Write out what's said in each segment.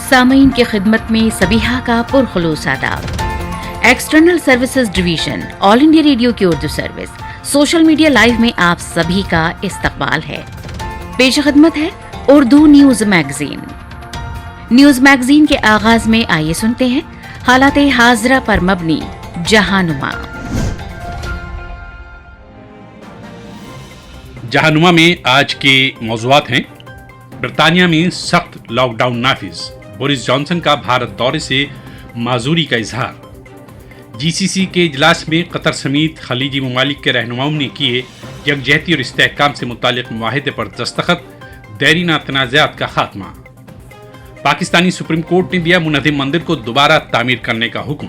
सामीन की खिदमत में सबीहा का पुरखुलूस आदाब। External services division All India Radio की Urdu service social media live में आप सभी का इस्तकबाल है। पेश खिदमत है Urdu news magazine. News magazine के आगाज में आइए सुनते हैं हालात हाजरा पर मबनी जहानुमा। जहानुमा में आज के मौज़ूआत हैं: बरतानिया में सख्त लॉकडाउन नाफिज, बोरिस जॉनसन का भारत दौरे से माजूरी का इजहार, जीसीसी के इजलास में कतर समेत खलीजी ममालिक के रहनुमाओं ने किए यकजहती और इस्तेहकाम से मुतालिक मुआहिदे पर दस्तखत, देरीना तनाज़ात का खात्मा, पाकिस्तानी सुप्रीम कोर्ट ने दिया मुनज़्ज़म मंदिर को दोबारा तामीर करने का हुक्म,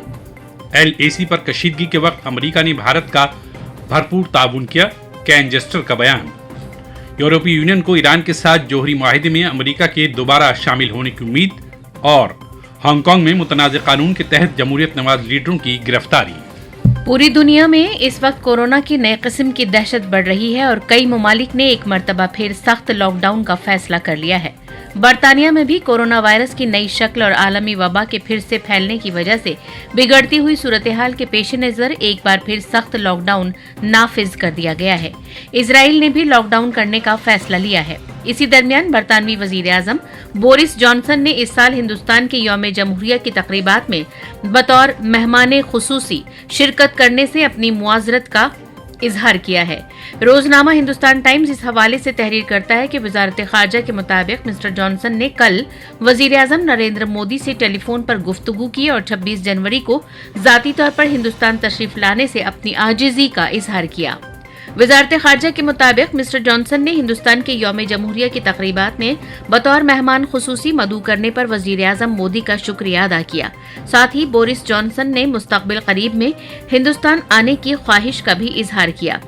LAC पर कशीदगी के वक्त अमरीका ने भारत का भरपूर ताउन किया, कैन जेस्टर का बयान, यूरोपीय यूनियन को ईरान के साथ जोहरी मुआहिदे में अमरीका के दोबारा शामिल होने की उम्मीद, और हांगकांग में मुतनाज़ कानून के तहत जमहूरियत नवाज लीडरों की गिरफ्तारी। पूरी दुनिया में इस वक्त कोरोना की नए किस्म की दहशत बढ़ रही है और कई ममालिक ने एक मरतबा फिर सख्त लॉकडाउन का फैसला कर लिया है। बरतानिया में भी कोरोना वायरस की नई शक्ल और आलमी वबा के फिर से फैलने की वजह से बिगड़ती हुई सूरत हाल के पेश नजर एक बार फिर सख्त लॉकडाउन नाफिज कर दिया गया है। इजराइल ने भी लॉकडाउन करने का फैसला लिया है। इसी दरमियान बरतानवी वजीर आजम बोरिस जॉनसन ने इस साल हिंदुस्तान के यौम जमहूरिया की तकरीबात में बतौर मेहमान खुसूसी शिरकत करने से अपनी मुआजरत का इजहार किया है। रोजनामा हिंदुस्तान टाइम्स इस हवाले से तहरीर करता है कि वजारत खारजा के मुताबिक मिस्टर जॉनसन ने कल वजीर आजम नरेंद्र मोदी से टेलीफोन पर गुफ्तगू की और 26 जनवरी को जाती तौर पर हिंदुस्तान तशरीफ लाने से अपनी आजिजी का इजहार किया। वजारत खारजा के मुताबिक मिस्टर जॉनसन ने हिंदुस्तान के यौम जमहूरिया की तकरीबात में बतौर मेहमान खुसूसी मदऊ करने पर वजीर आजम मोदी का शुक्रिया अदा किया। साथ ही बोरिस जॉनसन ने मुस्तकबिल करीब में हिंदुस्तान आने की ख्वाहिश का भी इजहार किया।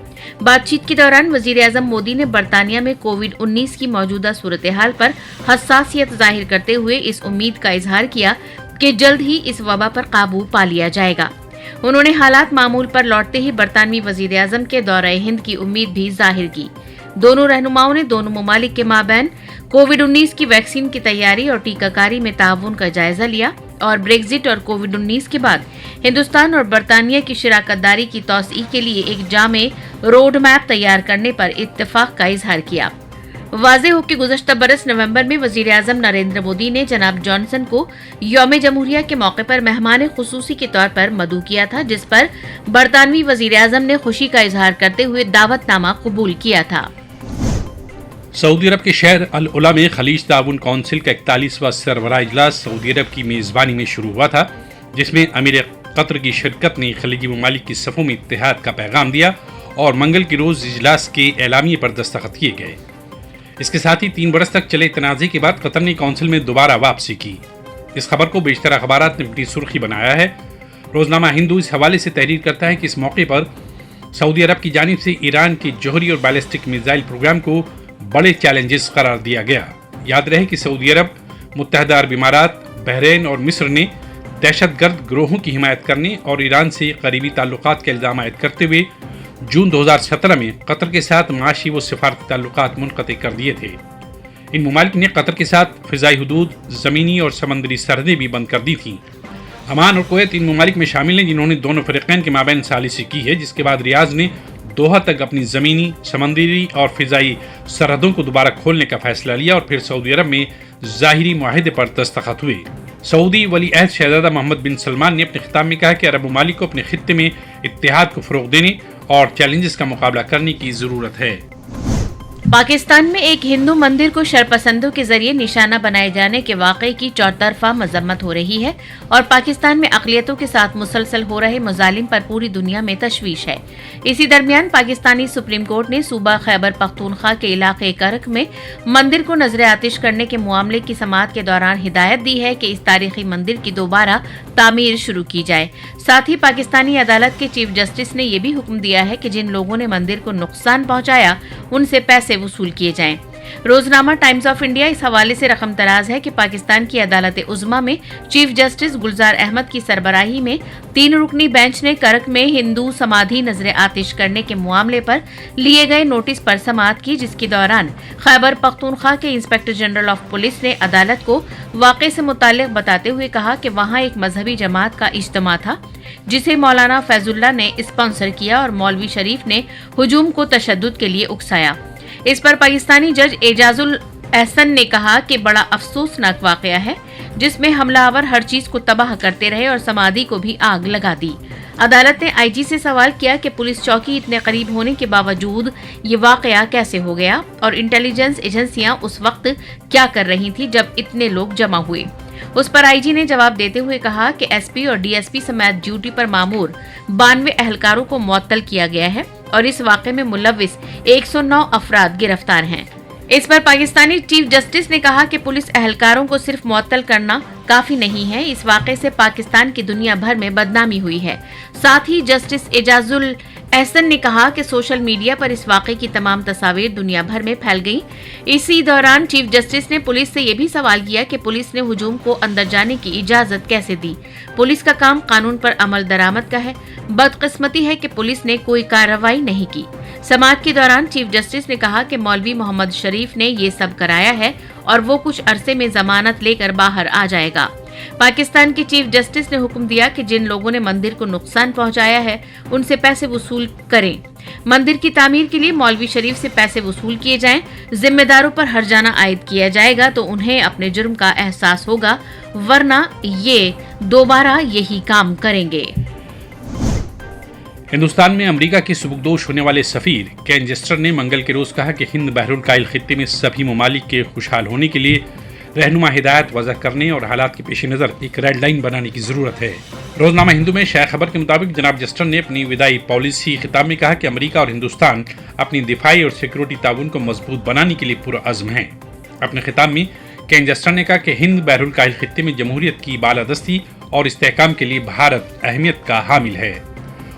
बातचीत के दौरान वजीर आजम मोदी ने बरतानिया में कोविड-19 की मौजूदा सूरत हाल पर हसासियत जाहिर करते हुए इस उम्मीद का इजहार किया कि जल्द ही इस वबा पर काबू पा लिया जाएगा। उन्होंने हालात मामूल पर लौटते ही बरतानवी वजीर आजम के दौरे हिंद की उम्मीद भी जाहिर की। दोनों रहनुमाओं ने दोनों ममालिक के माबैन कोविड-19 की वैक्सीन की तैयारी और टीकाकारी में ताउन का जायजा लिया और ब्रेक्जिट और कोविड-19 के बाद हिंदुस्तान और बरतानिया की शराकतदारी की तौसीह के लिए एक जामे रोड मैप तैयार करने पर इत्तेफाक का इजहार किया। वाज़ेह हो कि गुज़श्ता बरस नवंबर में वज़ीर आज़म नरेंद्र मोदी ने जनाब जॉनसन को यौम जमहूरिया के मौके पर मेहमान खुसूसी के तौर पर मदऊ किया था, जिस पर बरतानवी वज़ीर आज़म ने खुशी का इजहार करते हुए दावतनामा कबूल किया था। सऊदी अरब के शहर अल उला में खलीज ताउन काउंसिल का 41वां सरबराह इजलास सऊदी अरब की मेज़बानी में शुरू हुआ था, जिसमें अमीर कतर की शिरकत ने खलीजी ममालिक की सफ़ों में इत्तेहाद का पैगाम दिया और मंगल के रोज़ इजलास के एलामिये पर दस्तखत किए गए। इसके साथ ही 3 बरस तक चले तनाज़े के बाद कतर ने काउंसिल में दोबारा वापसी की। इस खबर को बेशतर अखबारात ने अपनी सुर्खी बनाया है। रोजनामा हिंदू इस हवाले से तहरीर करता है कि इस मौके पर सऊदी अरब की जानिब से ईरान के जौहरी और बैलिस्टिक मिसाइल प्रोग्राम को बड़े चैलेंजेस करार दिया गया। याद रहे कि सऊदी अरब, मुत्तहदा अरब इमारात, बहरीन और मिस्र ने दहशतगर्द गिरोहों की हिमायत करने और ईरान से करीबी ताल्लुकात के इल्ज़ाम आयद करते हुए जून 2017 में कतर के साथ माशी व सिफारती ताल्लुकात मुनक़ते कर दिए थे। इन ममालिक ने कतर के साथ फ़िज़ाई हदूद, ज़मीनी और समंदरी सरहदें भी बंद कर दी थीं। अमान और कुवैत इन ममालिक में शामिल हैं जिन्होंने दोनों फ़रीक़ैन के माबैन सालिसी की है, जिसके बाद रियाज़ ने दोहा तक अपनी ज़मीनी, समंदरी और फ़िज़ाई सरहदों को दोबारा खोलने का फ़ैसला लिया और फिर सऊदी अरब में ज़ाहिरी मुआहिदे पर दस्तखत हुए। सऊदी वली अहद शहज़ादा मोहम्मद बिन सलमान ने अपने खिताब में कहा कि अरब ममालिक को अपने खित्ते में इत्तेहाद को फ़रोग़ देने और चैलेंजेस का मुकाबला करने की ज़रूरत है। पाकिस्तान में एक हिंदू मंदिर को शरपसंदों के जरिए निशाना बनाए जाने के वाक़े की चौतरफा मजम्मत हो रही है और पाकिस्तान में अक़लियतों के साथ मुसलसल हो रहे मज़ालिम पर पूरी दुनिया में तशवीश है। इसी दरमियान पाकिस्तानी सुप्रीम कोर्ट ने सूबा खैबर पख्तूनख्वा के इलाके करक में मंदिर को नजर आतिश करने के मामले की समाअत के दौरान हिदायत दी है कि इस तारीखी मंदिर की दोबारा तामीर शुरू की जाए। साथ ही पाकिस्तानी अदालत के चीफ जस्टिस ने यह भी हुक्म दिया है कि जिन लोगों ने मंदिर को नुकसान पहुंचाया उनसे पैसे वसूल किए जाएं। रोजनामा टाइम्स ऑफ इंडिया इस हवाले से रकम तराज है कि पाकिस्तान की अदालत उज़्मा में चीफ जस्टिस गुलजार अहमद की सरबराही में 3 रुकनी बेंच ने करक में हिंदू समाधि नजर आतिश करने के मामले पर लिए गए नोटिस पर समाअत की, जिसके दौरान खैबर पख्तूनख्वा के इंस्पेक्टर जनरल ऑफ पुलिस ने अदालत को वाक़े से मुताल्लिक़ बताते हुए कहा कि वहां एक मजहबी जमात का इज्तिमा था जिसे मौलाना फैजुल्ला ने स्पॉन्सर किया और मौलवी शरीफ ने हुजूम को तशद्दुद के लिए उकसाया। इस पर पाकिस्तानी जज एजाजुल एहसन ने कहा कि बड़ा अफसोसनाक वाकया है जिसमें हमलावर हर चीज को तबाह करते रहे और समाधि को भी आग लगा दी। अदालत ने आईजी से सवाल किया कि पुलिस चौकी इतने करीब होने के बावजूद ये वाकया कैसे हो गया और इंटेलिजेंस एजेंसियां उस वक्त क्या कर रही थी जब इतने लोग जमा हुए। उस पर आईजी ने जवाब देते हुए कहा कि एसपी और डीएसपी समेत ड्यूटी पर मामूर 92 एहलकारों को मुअत्तल किया गया है और इस वाक़े में मुलव्विस 109 अफराद गिरफ्तार हैं। इस पर पाकिस्तानी चीफ जस्टिस ने कहा कि पुलिस एहलकारों को सिर्फ मुअत्तल करना काफी नहीं है, इस वाक़े से पाकिस्तान की दुनिया भर में बदनामी हुई है। साथ ही जस्टिस एजाजुल एहसन ने कहा कि सोशल मीडिया पर इस वाक़े की तमाम तस्वीरें दुनिया भर में फैल गईं। इसी दौरान चीफ जस्टिस ने पुलिस से ये भी सवाल किया कि पुलिस ने हुजूम को अंदर जाने की इजाजत कैसे दी। पुलिस का काम कानून पर अमल दरामद का है, बदकिस्मती है कि पुलिस ने कोई कार्रवाई नहीं की। समाअत के दौरान चीफ जस्टिस ने कहा कि मौलवी मोहम्मद शरीफ ने ये सब कराया है और वो कुछ अरसे में जमानत लेकर बाहर आ जाएगा। पाकिस्तान के चीफ जस्टिस ने हुक्म दिया कि जिन लोगों ने मंदिर को नुकसान पहुंचाया है उनसे पैसे वसूल करें। मंदिर की तामीर के लिए मौलवी शरीफ से पैसे वसूल किए जाएं। जिम्मेदारों पर हर्जाना आयद किया जाएगा तो उन्हें अपने जुर्म का एहसास होगा, वरना ये दोबारा यही काम करेंगे। हिंदुस्तान में अमेरिका के सुबुकदोश होने वाले सफीर केन जेस्टर ने मंगल के रोज कहा कि हिंद बहरुल काइल खित्ते में सभी ममालिक के खुशहाल होने के लिए रहनुमा हिदायत वज़ा करने और हालात के पेश नज़र एक रेड लाइन बनाने की ज़रूरत है। रोजनामा हिंदू में शाया खबर के मुताबिक जनाब जेस्टर ने अपनी विदाई पॉलिसी खिताब में कहा कि अमेरिका और हिंदुस्तान अपनी दिफाई और सिक्योरिटी ताउन को मजबूत बनाने के लिए पूरा अज़्म है। अपने खिताब में केन जेस्टर ने कहा कि हिंद बहरुल काइल खित्ते में जमहूरियत की बालादस्ती और इस्तेहकाम के लिए भारत अहमियत का हामिल है।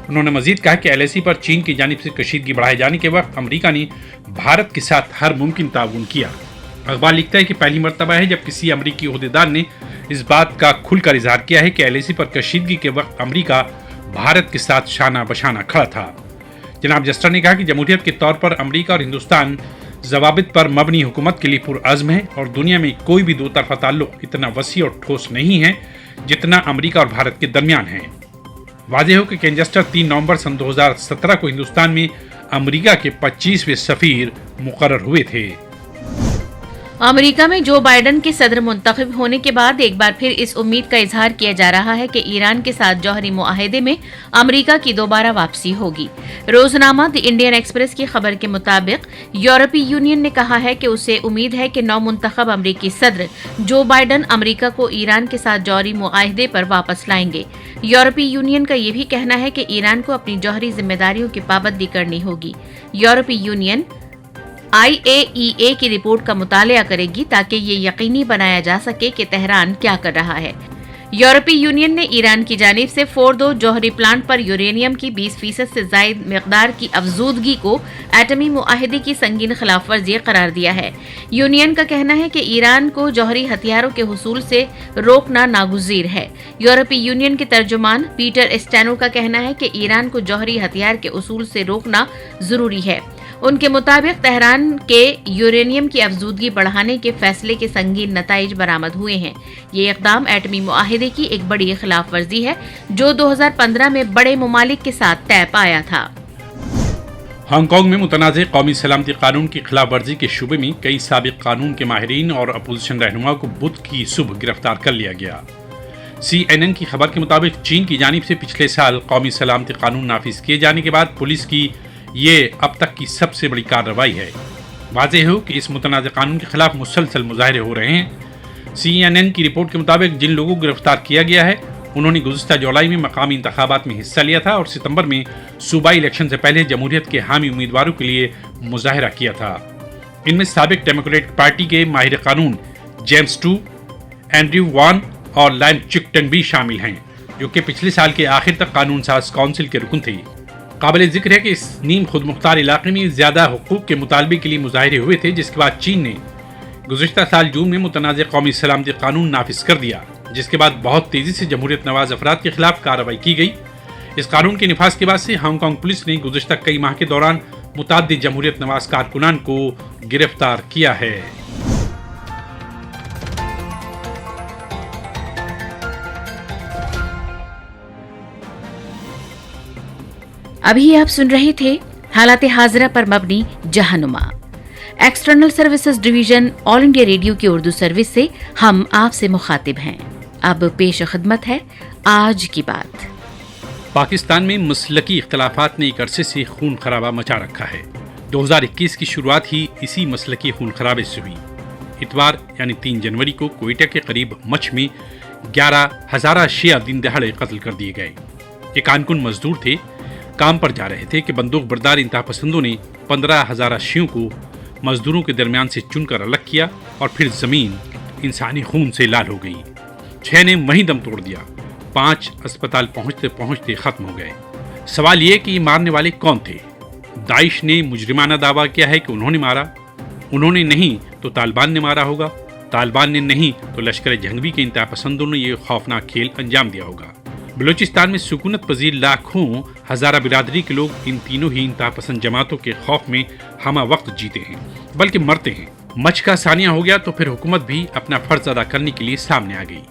उन्होंने मजीद कहा कि LAC पर चीन की जानिब से कशीदगी बढ़ाए जाने के वक्त अमेरिका ने भारत के साथ हर मुमकिन ताउन किया। अखबार लिखता है कि पहली मर्तबा है जब किसी अमरीकी ओहदेदार ने इस बात का खुलकर इजहार किया है कि LAC पर कशीदगी के वक्त अमेरिका भारत के साथ शाना बशाना खड़ा था। जनाब जेस्टर ने कहा कि जमहूरियत के तौर पर अमेरिका और हिंदुस्तान जवाबित पर मबनी हुकूमत के लिए पुरअज़्म है और दुनिया में कोई भी दो तरफा ताल्लुक इतना वसी और ठोस नहीं है जितना अमेरिका और भारत के दरमियान है। वाज़ेह हो कि केन जेस्टर 3 नवंबर सन 2017 को हिंदुस्तान में अमेरिका के 25वें सफीर मुकर्रर हुए थे। अमेरिका में जो बाइडेन के सदर मुंतखब होने के बाद एक बार फिर इस उम्मीद का इजहार किया जा रहा है कि ईरान के साथ जौहरी मुआहदे में अमेरिका की दोबारा वापसी होगी। रोजनामा द इंडियन एक्सप्रेस की खबर के मुताबिक यूरोपीय यूनियन ने कहा है कि उसे उम्मीद है कि नवमुंतखब अमेरिकी सदर जो बाइडेन अमेरिका को ईरान के साथ जौहरी मुआहदे पर वापस लाएंगे। यूरोपीय यूनियन का ये भी कहना है कि ईरान को अपनी जौहरी जिम्मेदारियों की पाबंदी करनी होगी। यूरोपीय यूनियन IAEA की रिपोर्ट का मुतालिया करेगी ताकि ये यकीनी बनाया जा सके कि तेहरान क्या कर रहा है। यूरोपीय यूनियन ने ईरान की जानिब से फोर्दो जौहरी प्लांट पर यूरेनियम की 20% से जायद मिकदार की अफजूदगी को एटमी मुआहदे की संगीन खिलाफ वर्जी करार दिया है। यूनियन का कहना है कि ईरान को जौहरी हथियारों के हुसूल से रोकना नागुज़ीर है। यूरोपीय यूनियन के तर्जुमान पीटर स्टैनो का कहना है कि ईरान को जौहरी हथियार के उसूल से रोकना जरूरी है। उनके मुताबिक तेहरान के यूरेनियम की अफजूदगी बढ़ाने के फैसले के संगीन नताइज बरामद हुए हैं। ये इकदाम एटमी मुआहदे की एक बड़ी खिलाफ वर्जी है जो 2015 में बड़े मुमालिक के साथ तय पाया था। हांगकांग में मुतनाज़ कौमी सलामती कानून की खिलाफ वर्जी के शुबे में कई साबिक कानून के माहिरीन और अपोजिशन रहनुमाओं को बुध की सुबह गिरफ्तार कर लिया गया। CNN की खबर के मुताबिक चीन की जानिब से पिछले साल कौमी सलामती कानून नाफिज किए जाने के बाद पुलिस की ये अब तक की सबसे बड़ी कार्रवाई है। वाज़ेह हो कि इस मुतनाज़ कानून के खिलाफ मुसलसल मुजाहरे हो रहे हैं। CNN की रिपोर्ट के मुताबिक जिन लोगों को गिरफ्तार किया गया है उन्होंने गुज़िश्ता जुलाई में मकामी इंतखाबात में हिस्सा लिया था और सितंबर में सूबाई इलेक्शन से पहले जमहूरियत के हामी उम्मीदवारों के लिए मुजाहरा किया था। इनमें साबिक डेमोक्रेटिक पार्टी के माहिर कानून जेम्स टू, एंड्रयू वान और लाइन चिकटन भी शामिल हैं, जो कि पिछले साल के आखिर तक कानून साज काउंसिल के रुकन थे। قابل ذکر ہے کہ اس نیم خود مختار علاقے میں زیادہ حقوق کے مطالبے کے لیے مظاہرے ہوئے تھے، جس کے بعد چین نے گزشتہ سال جون میں متنازع قومی سلامتی قانون نافذ کر دیا، جس کے بعد بہت تیزی سے جمہوریت نواز افراد کے خلاف کارروائی کی گئی۔ اس قانون کے نفاذ کے بعد سے ہانگ کانگ پولیس نے گزشتہ کئی ماہ کے دوران متعدد جمہوریت نواز کارکنان کو گرفتار کیا ہے۔ ابھی آپ سن رہے تھے حالات حاضرہ پر مبنی جہنما۔ ایکسٹرنل سروسز ڈویژن آل انڈیا ریڈیو کی اردو سروس سے ہم آپ سے مخاطب ہیں۔ اب پیش خدمت ہے آج کی بات۔ پاکستان میں مسلکی اختلافات نے ایک عرصے سے خون خرابہ مچا رکھا ہے۔ 2021 کی شروعات ہی اسی مسلکی خون خرابے سے ہوئی۔ اتوار یعنی 3 جنوری کو کوئٹہ کے قریب مچھ میں 11 ہزارہ شیعہ دن دہاڑے قتل کر دیے گئے۔ یہ کانکن مزدور تھے، کام پر جا رہے تھے کہ بندوق بردار انتہا پسندوں نے 15 ہزارہ شیعوں کو مزدوروں کے درمیان سے چن کر الگ کیا اور پھر زمین انسانی خون سے لال ہو گئی۔ 6 نے وہیں دم توڑ دیا، 5 اسپتال پہنچتے پہنچتے ختم ہو گئے۔ سوال یہ کہ یہ مارنے والے کون تھے؟ داعش نے مجرمانہ دعویٰ کیا ہے کہ انہوں نے مارا، انہوں نے نہیں تو طالبان نے مارا ہوگا، طالبان نے نہیں تو لشکر جھنگوی کے انتہا پسندوں نے یہ خوفناک کھیل انجام دیا ہوگا۔ بلوچستان میں سکونت پذیر لاکھوں ہزارہ برادری کے لوگ ان تینوں ہی انتہا پسند جماعتوں کے خوف میں ہمہ وقت جیتے ہیں بلکہ مرتے ہیں۔ مچھ کا ثانیہ ہو گیا تو پھر حکومت بھی اپنا فرض ادا کرنے کے لیے سامنے آ گئی،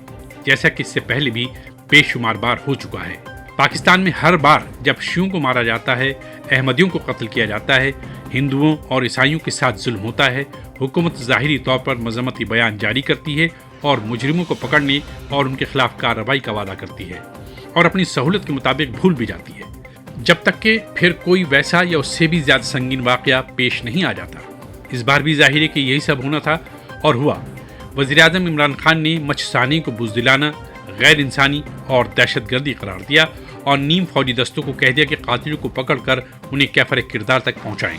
جیسا کہ اس سے پہلے بھی بے شمار بار ہو چکا ہے۔ پاکستان میں ہر بار جب شیعوں کو مارا جاتا ہے، احمدیوں کو قتل کیا جاتا ہے، ہندوؤں اور عیسائیوں کے ساتھ ظلم ہوتا ہے، حکومت ظاہری طور پر مذمتی بیان جاری کرتی ہے اور مجرموں کو پکڑنے اور ان کے خلاف کارروائی کا وعدہ کرتی ہے اور اپنی سہولت کے مطابق بھول بھی جاتی ہے، جب تک کہ پھر کوئی ویسا یا اس سے بھی زیادہ سنگین واقعہ پیش نہیں آ جاتا۔ اس بار بھی ظاہر ہے کہ یہی سب ہونا تھا اور ہوا۔ وزیراعظم عمران خان نے مچھ ثانی کو بزدلانہ، غیر انسانی اور دہشت گردی قرار دیا اور نیم فوجی دستوں کو کہہ دیا کہ قاتلوں کو پکڑ کر انہیں کیفر کردار تک پہنچائیں۔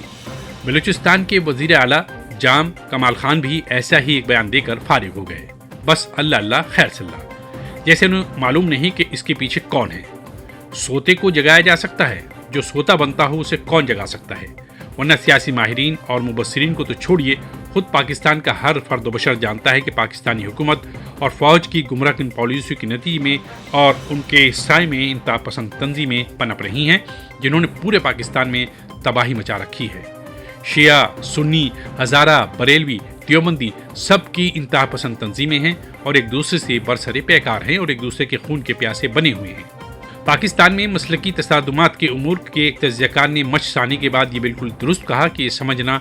بلوچستان کے وزیر اعلیٰ جام کمال خان بھی ایسا ہی ایک بیان دے کر فارغ ہو گئے، بس اللہ اللہ خیر صلی اللہ، جیسے انہیں معلوم نہیں کہ اس کے پیچھے کون ہے۔ سوتے کو جگایا جا سکتا ہے، جو سوتا بنتا ہو اسے کون جگا سکتا ہے؟ ورنہ سیاسی ماہرین اور مبصرین کو تو چھوڑیے، خود پاکستان کا ہر فرد و بشر جانتا ہے کہ پاکستانی حکومت اور فوج کی گمراہ کن پالیسیوں کے نتیجے میں اور ان کے سائے میں انتہا پسند تنظیمیں پنپ رہی ہیں، جنہوں نے پورے پاکستان میں تباہی مچا رکھی ہے۔ شیعہ، سنی، ہزارہ، بریلوی، دیوبندی سب کی انتہا پسند تنظیمیں ہیں اور ایک دوسرے سے برسر پیکار ہیں اور ایک دوسرے کے خون کے پیاسے بنے ہوئے ہیں۔ پاکستان میں مسلکی تصادمات کے امور کے ایک تجزیہ کار نے مچھ ثانی کے بعد یہ بالکل درست کہا کہ یہ سمجھنا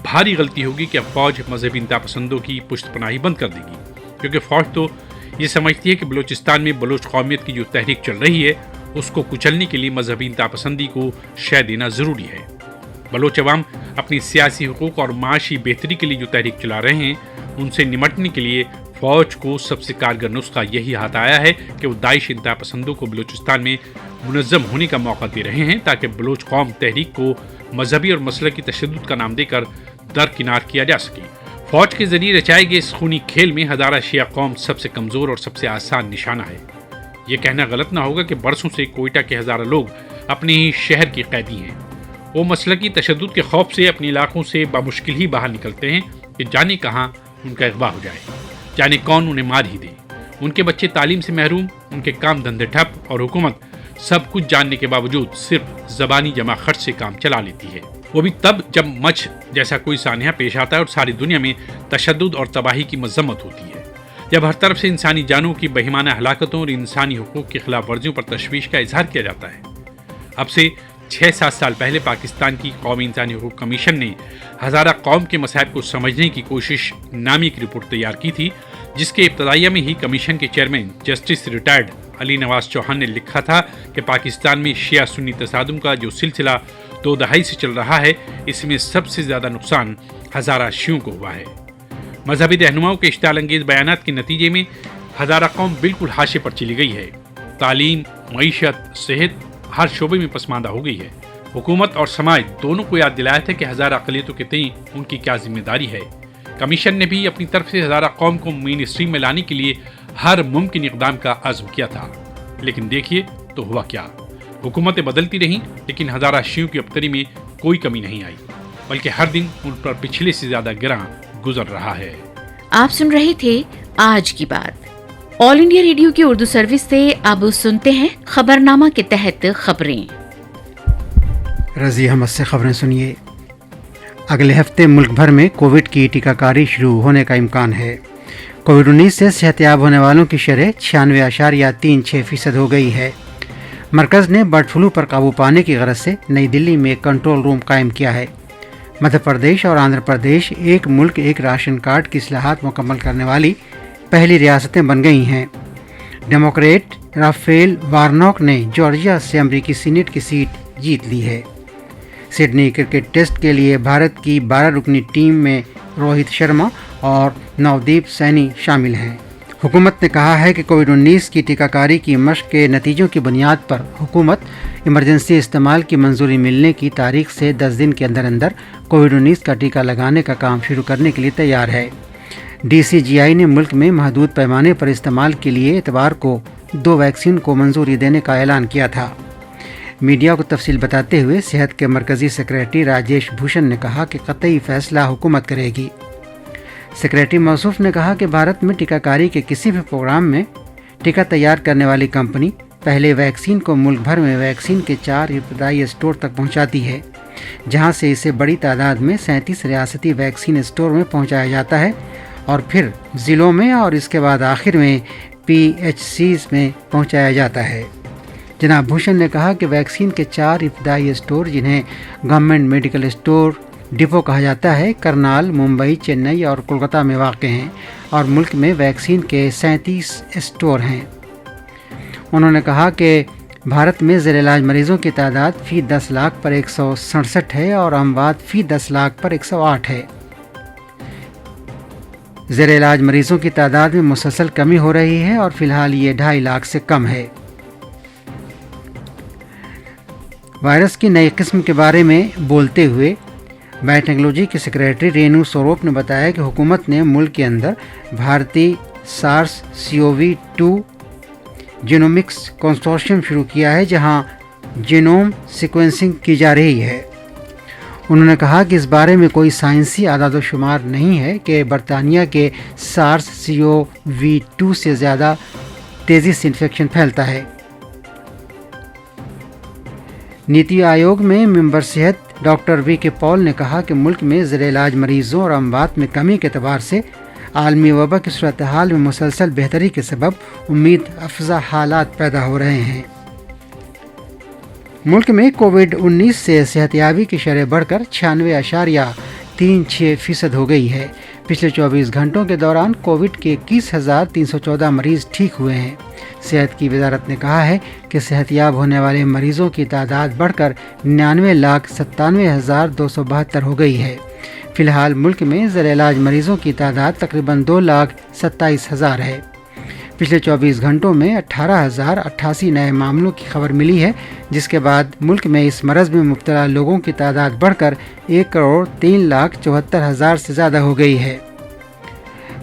بھاری غلطی ہوگی کہ اب فوج مذہبی انتہا پسندوں کی پشت پناہی بند کر دے گی، کیونکہ فوج تو یہ سمجھتی ہے کہ بلوچستان میں بلوچ قومیت کی جو تحریک چل رہی ہے اس کو کچلنے کے لیے مذہبی انتہا پسندی کو شے دینا ضروری ہے۔ بلوچ عوام اپنی سیاسی حقوق اور معاشی بہتری کے لیے جو تحریک چلا رہے ہیں، ان سے نمٹنے کے لیے فوج کو سب سے کارگر نسخہ یہی ہاتھ آیا ہے کہ وہ داعش انتہا پسندوں کو بلوچستان میں منظم ہونے کا موقع دے رہے ہیں تاکہ بلوچ قوم تحریک کو مذہبی اور مسلکی تشدد کا نام دے کر درکنار کیا جا سکے۔ فوج کے ذریعے رچائے گئے اس خونی کھیل میں ہزارہ شیعہ قوم سب سے کمزور اور سب سے آسان نشانہ ہے۔ یہ کہنا غلط نہ ہوگا کہ برسوں سے کوئٹہ کے ہزارہ لوگ اپنے ہی شہر کے قیدی ہیں۔ وہ مسلکی تشدد کے خوف سے اپنے علاقوں سے بمشکل ہی باہر نکلتے ہیں کہ جانے کہاں ان کا اغوا ہو جائے، جانے کون انہیں مار ہی دے۔ ان کے بچے تعلیم سے محروم، ان کے کام دھندے ٹھپ اور حکومت سب کچھ جاننے کے باوجود صرف زبانی جمع خرچ سے کام چلا لیتی ہے، وہ بھی تب جب مچھ جیسا کوئی سانحہ پیش آتا ہے اور ساری دنیا میں تشدد اور تباہی کی مذمت ہوتی ہے، جب ہر طرف سے انسانی جانوں کی بہیمانہ ہلاکتوں اور انسانی حقوق کی خلاف ورزیوں پر تشویش کا اظہار کیا جاتا ہے۔ اب سے 6-7 سال پہلے پاکستان کی قومی انسانی حقوق کمیشن نے ہزارہ قوم کے مسائل کو سمجھنے کی کوشش نامی ایک رپورٹ تیار کی تھی، جس کے ابتدائیہ میں ہی کمیشن کے chairman justice retired Ali Nawaz Chauhan نے لکھا تھا کہ پاکستان میں شیعہ سنی تصادم کا جو سلسلہ 2 دہائی سے چل رہا ہے، اس میں سب سے زیادہ نقصان ہزارہ شیعوں کو ہوا ہے۔ مذہبی رہنماؤں کے اشتعال انگیز بیانات کے نتیجے میں ہزارہ قوم بالکل حاشیے پر چلی گئی ہے۔ تعلیم، معیشت، صحت ہر شعبے میں پسماندہ ہو گئی ہے۔ حکومت اور سماج دونوں کو یاد دلایا تھا کہ ہزارہ اقلیتوں کے تئیں ان کی کیا ذمہ داری ہے۔ کمیشن نے بھی اپنی طرف سے ہزارہ قوم کو مین اسٹریم میں لانے کے لیے ہر ممکن اقدام کا عزم کیا تھا، لیکن دیکھیے تو ہوا کیا۔ हुकूमतें बदलती रहीं, लेकिन हज़ारा शियों की अबतरी में कोई कमी नहीं आई, बल्कि हर दिन उन पर पिछले से ज़्यादा गिरां गुजर रहा है। आप सुन रहे थे आज की बात। ऑल इंडिया रेडियो की उर्दू सर्विस से अब सुनते हैं खबरनामा के तहत खबरें। रज़ी अहमद से खबरें सुनिए। अगले हफ्ते मुल्क भर में कोविड की टीकाकारी शुरू होने का इम्कान है। कोविड-19 से सेहतयाब होने वालों की शरह 96.36% हो गई है। मरकज़ ने बर्ड फ्लू पर काबू पाने की गरज से नई दिल्ली में कंट्रोल रूम कायम किया है। मध्य प्रदेश और आंध्र प्रदेश एक मुल्क एक राशन कार्ड की इस्लाहात मुकम्मल करने वाली पहली रियासतें बन गई हैं। डेमोक्रेट राफेल वार्नोक ने जॉर्जिया से अमरीकी सीनेट की सीट जीत ली है। सिडनी क्रिकेट टेस्ट के लिए भारत की 12 रुकनी टीम में रोहित शर्मा और नवदीप सैनी शामिल हैं। हुकूमत ने कहा है कि कोविड-19 की टीकाकारी की मशक के नतीजों की बुनियाद पर हुकूमत इमरजेंसी इस्तेमाल की मंजूरी मिलने की तारीख से 10 दिन के अंदर अंदर कोविड-19 का टीका लगाने का काम शुरू करने के लिए तैयार है। DCGI ने मुल्क में महदूद पैमाने पर इस्तेमाल के लिए इतवार को 2 वैक्सीन को मंजूरी देने का ऐलान किया था। मीडिया को तफसील बताते हुए सेहत के मरकज़ी सेक्रेटरी राजेश भूषण ने कहा कि कतई फैसला हुकूमत करेगी। सेक्रेटरी मौसूफ ने कहा कि भारत में टीकाकारी के किसी भी प्रोग्राम में टीका तैयार करने वाली कंपनी पहले वैक्सीन को मुल्क भर में वैक्सीन के 4 इब्तदाई स्टोर तक पहुंचाती है, जहां से इसे बड़ी तादाद में 37 रियासती वैक्सीन स्टोर में पहुंचाया जाता है और फिर ज़िलों में और इसके बाद आखिर में PHCs में पहुंचाया जाता है। जनाब भूषण ने कहा कि वैक्सीन के 4 इब्तदाई स्टोर, जिन्हें गवर्नमेंट मेडिकल स्टोर डिपो कहा जाता है, करनाल, मुंबई, चेन्नई और कोलकाता में वाक़ हैं और मुल्क में वैक्सीन के 37 स्टोर हैं। उन्होंने कहा कि भारत में ज़ेर इलाज मरीज़ों की तादाद फ़ी 10 लाख पर 167 है और अमवात फ़ी 10 लाख पर 108 है। ज़ेर इलाज मरीज़ों की तादाद में मुसलसल कमी हो रही है और फ़िलहाल ये 2.5 लाख से कम है। वायरस की नई किस्म के बारे में बोलते हुए बायोटेक्नोलॉजी के सेक्रेटरी रेनू स्वरूप ने बताया कि हुकूमत ने मुल्क के अंदर भारतीय SARS-CoV-2 जीनोमिक्स कंसोर्शियम शुरू किया है, जहां जीनोम सीक्वेंसिंग की जा रही है। उन्होंने कहा कि इस बारे में कोई साइंसी आदाद-ओ-शुमार नहीं है कि बरतानिया के SARS-CoV-2 से ज़्यादा तेज़ी से इन्फेक्शन फैलता है। नीति आयोग में मेंबर सेहत डॉक्टर VK पॉल ने कहा कि मुल्क में ज़ेर इलाज मरीज़ों और अमवात में कमी के एतबार से आलमी वबा की सूरत हाल में मुसलसल बेहतरी के सबब उम्मीद अफजा हालात पैदा हो रहे हैं। मुल्क में कोविड-19 से सेहतयाबी की शरह बढ़कर 96.36% हो गई है। पिछले 24 घंटों के दौरान कोविड के 21,314 मरीज़ ठीक हुए हैं। सेहत की वजारत ने कहा है कि सेहतयाब होने वाले मरीज़ों की तादाद बढ़कर 99,97,272 हो गई है। फ़िलहाल मुल्क में ज़ेर इलाज मरीज़ों की तादाद तकरीबन 2,27,000 है। पिछले 24 घंटों में 18,088 नए मामलों की खबर मिली है, जिसके बाद मुल्क में इस मरज़ में मुब्तला लोगों की तादाद बढ़कर 1,03,74,000 से ज़्यादा हो गई है।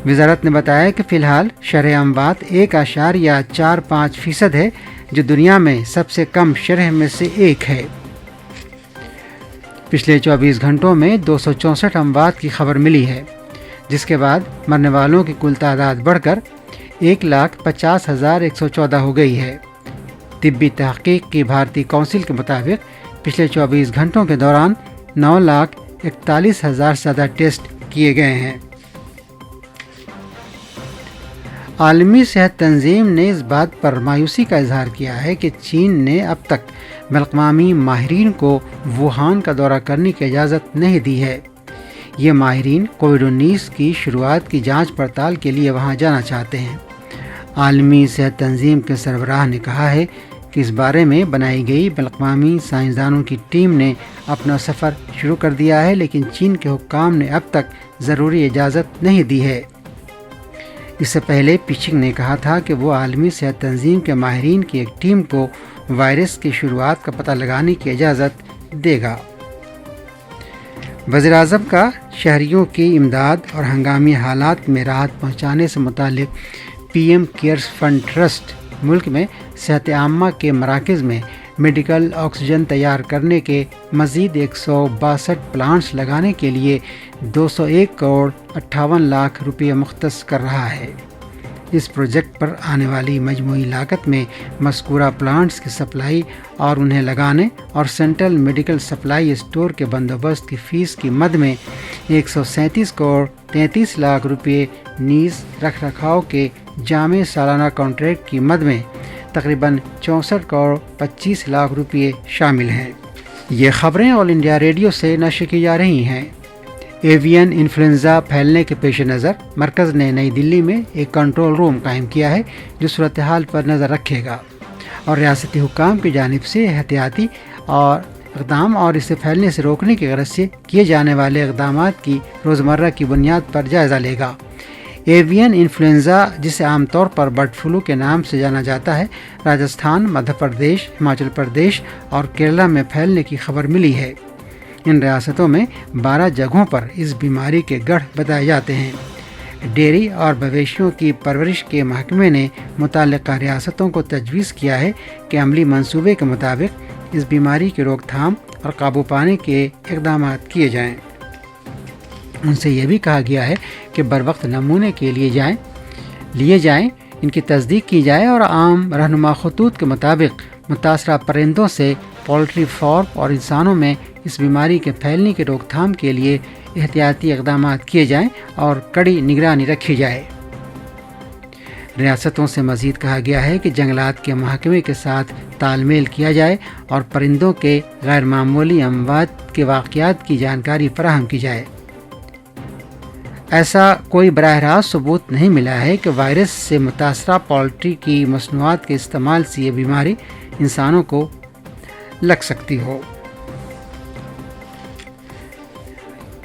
वजारत ने बताया कि फ़िलहाल शरह अमवात 1.45% है, जो दुनिया में सबसे कम शरह में से एक है। पिछले 24 घंटों में 264 अमवात की खबर मिली है, जिसके बाद मरने वालों की कुल तादाद बढ़कर 1,50,114 हो गई है। तिब्बी तहक़ीक़ की भारतीय काउंसिल के मुताबिक पिछले 24 घंटों के दौरान 9,41,000 से ज़्यादा टेस्ट किए गए हैं। आलमी सेहत तंजीम ने इस बात पर मायूसी का इजहार किया है कि चीन ने अब तक बैनुल-अक़वामी माहिरीन को वुहान का दौरा करने की इजाज़त नहीं दी है। ये माहिरीन कोविड-19 की शुरुआत की जांच पड़ताल के लिए वहां जाना चाहते हैं। आलमी सेहत तंजीम के सरबराह ने कहा है कि इस बारे में बनाई गई बैनुल-अक़वामी साइंसदानों की टीम ने अपना सफ़र शुरू कर दिया है, लेकिन चीन के हुक्काम ने अब तक ज़रूरी इजाज़त नहीं दी है। इससे पहले पीचिंग ने कहा था कि वो आलमी सेहत तंजीम के माहिरीन की एक टीम को वायरस की शुरुआत का पता लगाने की इजाज़त देगा। वज़ीर-ए-आज़म का शहरियों की इमदाद और हंगामी हालात में राहत पहुँचाने से मुतालिक PM केयर्स फंड ट्रस्ट मुल्क में सेहत आम्मा के मराकज़ में मेडिकल ऑक्सीजन तैयार करने के मज़ीद 162 प्लांट्स लगाने के लिए 201 करोड़ 58 लाख रुपये मुख्तस कर रहा है। इस प्रोजेक्ट पर आने वाली मजमूई लागत में मज़कूरा प्लांट्स की सप्लाई और उन्हें लगाने और सेंट्रल मेडिकल सप्लाई स्टोर के बंदोबस्त की फ़ीस की मद में 137 करोड़ 33 लाख रुपये, नीज़ रख रखाव के जामे सालाना कॉन्ट्रैक्ट की मद में तकरीबन 64 करोड़ 25 लाख रुपये शामिल हैं। ये खबरें ऑल इंडिया रेडियो से नशर की जा रही हैं। एवियन इन्फ्लुएंजा फैलने के पेश नज़र मरकज़ ने नई दिल्ली में एक कंट्रोल रूम कायम किया है जो सूरत हाल पर नज़र रखेगा और रियासती हुक्काम की जानिब से एहतियाती और इक़दाम और इसे फैलने से रोकने की गरज से किए जाने वाले इक़दामात की रोज़मर्रा की बुनियाद पर जायज़ा लेगा। एवियन इन्फ्लुएंजा, जिसे आमतौर पर बर्ड फ्लू के नाम से जाना जाता है, राजस्थान, मध्य प्रदेश, हिमाचल प्रदेश और केरला में फैलने की खबर मिली है। इन रियासतों में 12 जगहों पर इस बीमारी के गढ़ बताए जाते हैं। डेयरी और मवेशियों की परवरिश के महकमे ने मुतल्लिका रियासतों को तजवीज़ किया है कि अमली मंसूबे के मुताबिक इस बीमारी की रोकथाम और काबू पाने के इक़दाम किए जाएँ। उनसे यह भी कहा गया है कि बरवक्त नमूने के लिए जाएँ, इनकी तस्दीक की जाए और आम रहनुमा खतूत के मुताबिक मुतासरा परिंदों से पोल्ट्री फार्म और इंसानों में इस बीमारी के फैलने की रोकथाम के लिए एहतियाती इक़दाम किए जाएँ और कड़ी निगरानी रखी जाए। रियासतों से मज़ीद कहा गया है कि जंगलात के महकमे के साथ तालमेल किया जाए और परिंदों के गैर मामूली अमवात के वाक़यात की जानकारी फराहम की जाए। ऐसा कोई बराह रास्त सबूत नहीं मिला है कि वायरस से मुतासरा पोल्ट्री की मसनूआत के इस्तेमाल से ये बीमारी इंसानों को लग सकती हो।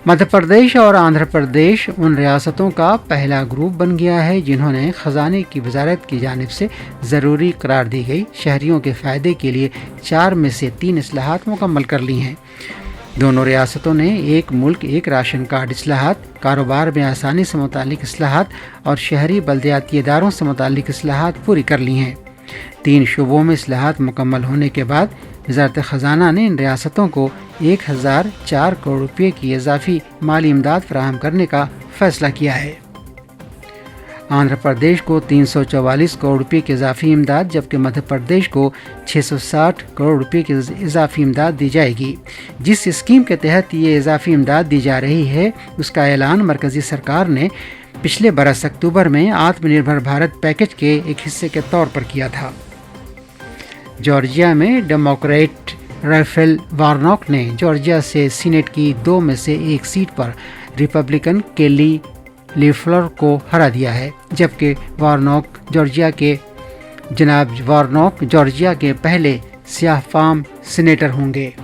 मध्य प्रदेश और आंध्र प्रदेश उन रियासतों का पहला ग्रुप बन गया है जिन्होंने ख़जाने की वजारत की जानिब से ज़रूरी करार दी गई शहरियों के फ़ायदे के लिए 4 में से 3 इस्लाहात मुकम्मल कर ली हैं। दोनों रियासतों ने एक मुल्क एक राशन कार्ड इस्लाहात, कारोबार में आसानी से मुतालिक इस्लाहात और शहरी बल्दियाती इदारों से मुतालिक इस्लाहात पूरी कर ली हैं। 3 शोबों में इस्लाहात मुकम्मल होने के बाद वज़ारत ख़जाना ने इन रियासतों को 1004 करोड़ रुपये की इजाफी माली इमदाद फराहम करने का फ़ैसला किया है। आंध्र प्रदेश को 344 करोड़ रुपये की इजाफी इमदाद, जबकि मध्य प्रदेश को 660 करोड़ रुपये की इजाफी इमदाद दी जाएगी। जिस स्कीम के तहत ये इजाफी इमदाद दी जा रही है उसका ऐलान मरकज़ी सरकार ने पिछले बरस अक्टूबर में आत्मनिर्भर भारत पैकेज के एक हिस्से के तौर पर किया था। जॉर्जिया में डेमोक्रेट राफेल वार्नोक ने जॉर्जिया से सीनेट की 2 में से 1 सीट पर रिपब्लिकन केली लेफ्लर को हरा दिया है, जबकि वार्नोक जॉर्जिया के पहले स्याह फाम सीनेटर होंगे।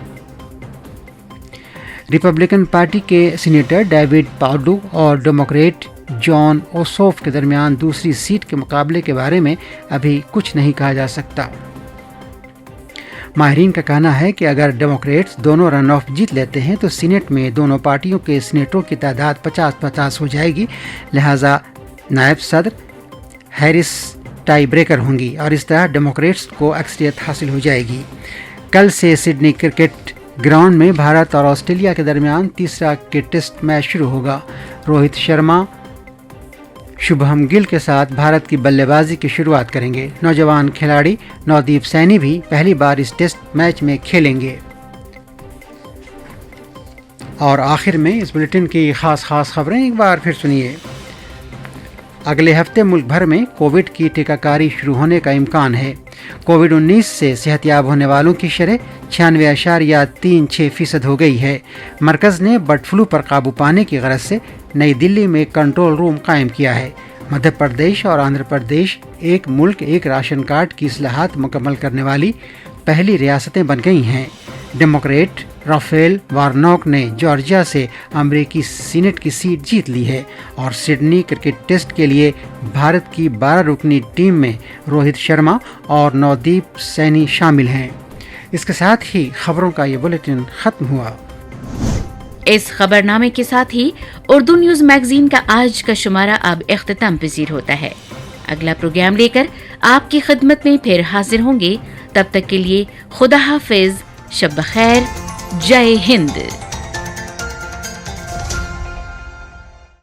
रिपब्लिकन पार्टी के सीनेटर डेविड पाउडू और डेमोक्रेट जॉन ओसोफ के दरमियान दूसरी सीट के मुकाबले के बारे में अभी कुछ नहीं कहा जा सकता। माहिरीन का कहना है कि अगर डेमोक्रेट्स दोनों रन ऑफ जीत लेते हैं तो सीनेट में दोनों पार्टियों के सीनेटरों की तादाद 50-50 हो जाएगी, लिहाजा नायब सदर हैरिस टाई ब्रेकर होंगी और इस तरह डेमोक्रेट्स को अक्सरियत हासिल हो जाएगी। कल से सिडनी क्रिकेट ग्राउंड में भारत और ऑस्ट्रेलिया के दरमियान तीसरा क्रिकेट टेस्ट मैच शुरू होगा। रोहित शर्मा शुभम गिल के साथ भारत की बल्लेबाजी की शुरुआत करेंगे। नौजवान खिलाड़ी नवदीप सैनी भी पहली बार इस टेस्ट मैच में खेलेंगे। और आखिर में इस बुलेटिन की खास खबरें एक बार फिर सुनिए। अगले हफ्ते मुल्क भर में कोविड की टीकाकारी शुरू होने का इम्कान है। कोविड-19 से सेहतयाब होने वालों की शरह 96.36% हो गई है। मरकज़ ने बर्ड फ्लू पर काबू पाने की गरज से नई दिल्ली में कंट्रोल रूम कायम किया है। मध्य प्रदेश और आंध्र प्रदेश एक मुल्क एक राशन कार्ड की इस्लाहात मुकम्मल करने वाली पहली रियासतें बन गई हैं। डेमोक्रेट राफेल वार्नोक ने जॉर्जिया से अमेरिकी सीनेट की सीट जीत ली है और सिडनी क्रिकेट टेस्ट के लिए भारत की 12 रुकनी टीम में रोहित शर्मा और नवदीप सैनी शामिल हैं। इसके साथ ही खबरों का ये बुलेटिन खत्म हुआ। इस खबरनामे के साथ ही उर्दू न्यूज मैगजीन का आज का शुमारा अब इख्तिताम पजीर होता है। अगला प्रोग्राम लेकर आपकी खिदमत में फिर हाजिर होंगे तब तक के लिए खुदा हाफिज, शब बखैर, जय हिंद।